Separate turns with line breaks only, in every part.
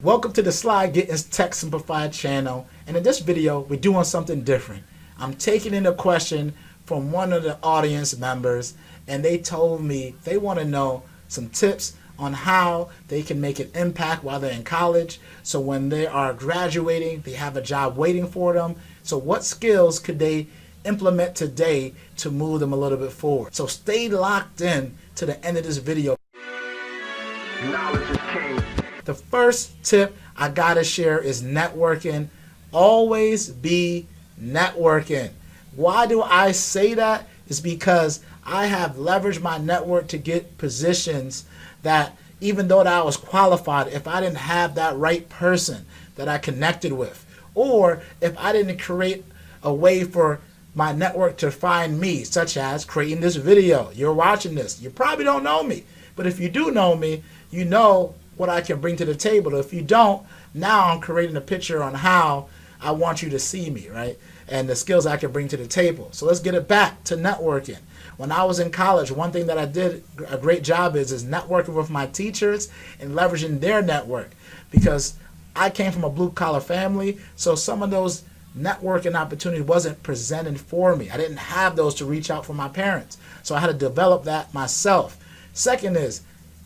Welcome to the Slide Getting Tech Simplified channel, and in this video we're doing something different. I'm taking in a question from one of the audience members, and they told me they want to know some tips on how they can make an impact while they're in college, so when they are graduating they have a job waiting for them. So what skills could they implement today to move them a little bit forward? So stay locked in to the end of this video.
Knowledge is king.
The first tip I gotta share is networking. Always be networking. Why do I say that? It's because I have leveraged my network to get positions that even though that I was qualified, if I didn't have that right person that I connected with, or if I didn't create a way for my network to find me, such as creating this video. You're watching this. You probably don't know me, but if you do know me, you know what I can bring to the table. If you don't, now I'm creating a picture on how I want you to see me, right? And the skills I can bring to the table. So let's get it back to networking. When I was in college, one thing that I did a great job is networking with my teachers and leveraging their network, because I came from a blue collar family, so some of those networking opportunities wasn't presented for me. I didn't have those to reach out for my parents, so I had to develop that myself. Second is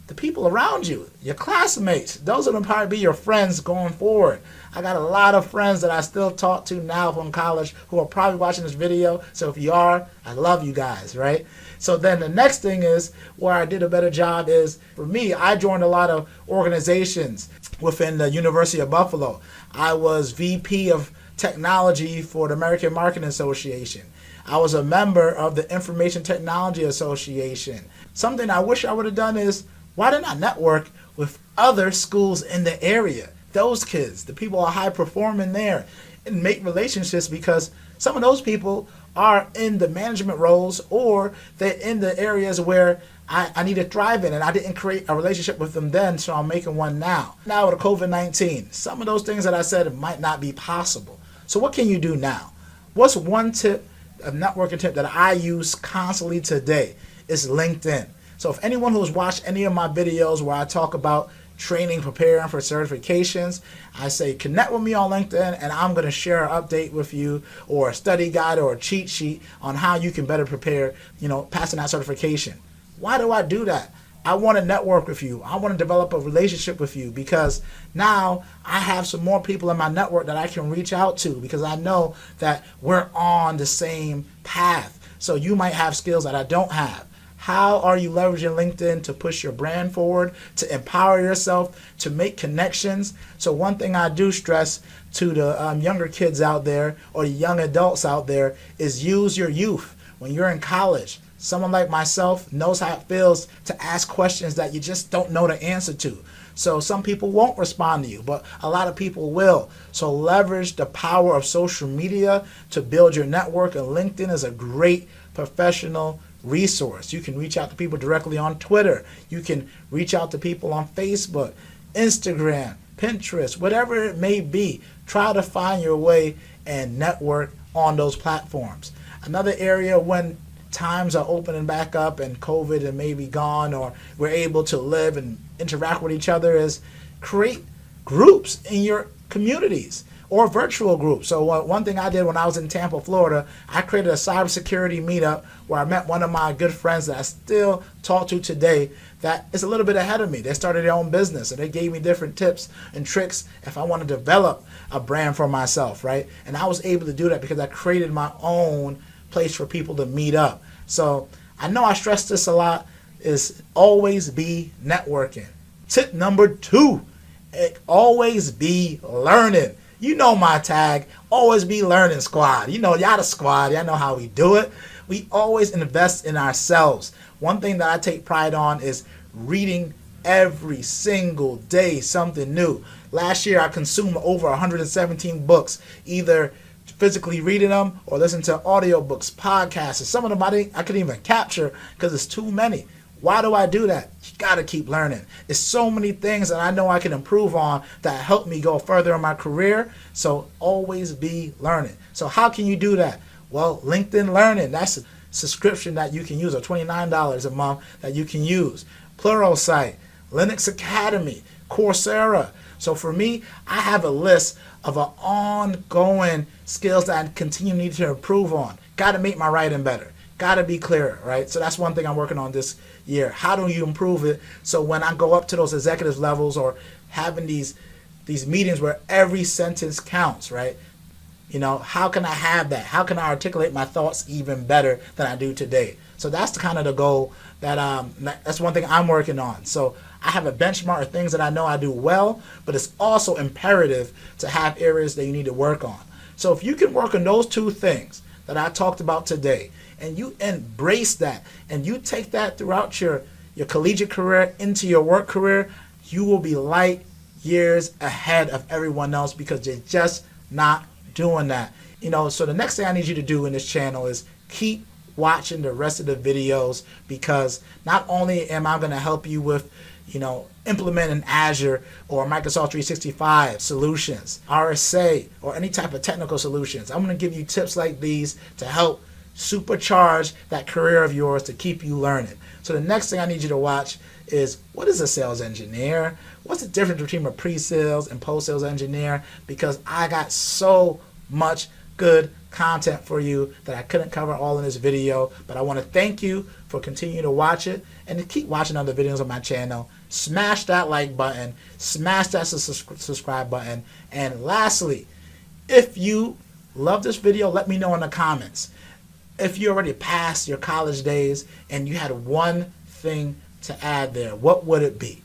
the people around you, your classmates. Those are going to probably be your friends going forward. I got a lot of friends that I still talk to now from college who are probably watching this video. So if you are, I love you guys, right? So then the next thing is where I did a better job is, for me, I joined a lot of organizations within the University of Buffalo. I was VP of Technology for the American Marketing Association. I was a member of the Information Technology Association. Something I wish I would have done is, why didn't I network with other schools in the area? Those kids, the people are high performing there, and make relationships, because some of those people are in the management roles, or they're in the areas where I need to thrive in, and I didn't create a relationship with them then, so I'm making one now. Now with COVID-19, some of those things that I said might not be possible. So what can you do now? What's one tip, a networking tip that I use constantly today? Is LinkedIn. So if anyone who's watched any of my videos where I talk about training, preparing for certifications, I say connect with me on LinkedIn, and I'm going to share an update with you, or a study guide or a cheat sheet on how you can better prepare, passing that certification. Why do I do that? I want to network with you. I want to develop a relationship with you, because now I have some more people in my network that I can reach out to, because I know that we're on the same path. So you might have skills that I don't have. How are you leveraging LinkedIn to push your brand forward, to empower yourself, to make connections? So one thing I do stress to the younger kids out there, or the young adults out there, is use your youth. When you're in college, someone like myself knows how it feels to ask questions that you just don't know the answer to. So some people won't respond to you, but a lot of people will. So leverage the power of social media to build your network, and LinkedIn is a great professional resource. You can reach out to people directly on Twitter. You can reach out to people on Facebook, Instagram, Pinterest, whatever it may be. Try to find your way and network on those platforms. Another area when times are opening back up and COVID and maybe gone, or we're able to live and interact with each other, is create groups in your communities, or virtual groups. So one thing I did when I was in Tampa, Florida, I created a cybersecurity meetup where I met one of my good friends that I still talk to today that is a little bit ahead of me. They started their own business, and they gave me different tips and tricks if I want to develop a brand for myself, right? And I was able to do that because I created my own place for people to meet up. So I know I stress this a lot, is always be networking. Tip number 2, always be learning. You know my tag, always be learning squad. Y'all the squad, y'all know how we do it. We always invest in ourselves. One thing that I take pride on is reading every single day something new. Last year I consumed over 117 books, either physically reading them or listening to audiobooks, podcasts, and some of them I couldn't even capture because it's too many. Why do I do that? You gotta keep learning. It's so many things that I know I can improve on that help me go further in my career. So always be learning. So how can you do that? Well, LinkedIn Learning, that's a subscription that you can use, or $29 a month that you can use. Pluralsight, Linux Academy, Coursera. So for me, I have a list of an ongoing skills that I continue to need to improve on. Got to make my writing better. Got to be clearer, right? So that's one thing I'm working on this year. How do you improve it so when I go up to those executive levels or having these meetings where every sentence counts, right? You know, how can I have that? How can I articulate my thoughts even better than I do today? So that's the kind of the goal that that's one thing I'm working on. So I have a benchmark of things that I know I do well, but it's also imperative to have areas that you need to work on. So if you can work on those two things that I talked about today, and you embrace that, and you take that throughout your collegiate career into your work career, you will be light years ahead of everyone else because you're just not doing that. You know, so the next thing I need you to do in this channel is keep watching the rest of the videos, because not only am I going to help you with, you know, implementing Azure or Microsoft 365 solutions, RSA, or any type of technical solutions, I'm going to give you tips like these to help supercharge that career of yours to keep you learning. So the next thing I need you to watch is, what is a sales engineer? What's the difference between a pre-sales and post-sales engineer? Because I got so much good content for you that I couldn't cover all in this video, but I want to thank you for continuing to watch it and to keep watching other videos on my channel. Smash that like button, smash that subscribe button, and lastly, if you love this video, let me know in the comments. If you already passed your college days and you had one thing to add there, what would it be?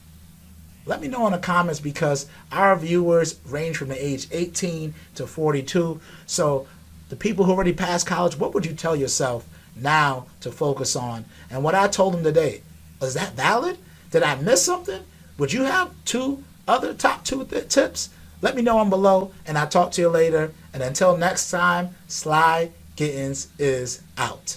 Let me know in the comments, because our viewers range from the age 18 to 42. So the people who already passed college, what would you tell yourself now to focus on? And what I told them today, was that valid? Did I miss something? Would you have top two tips? Let me know on below, and I'll talk to you later. And until next time, Sly Gittins is out.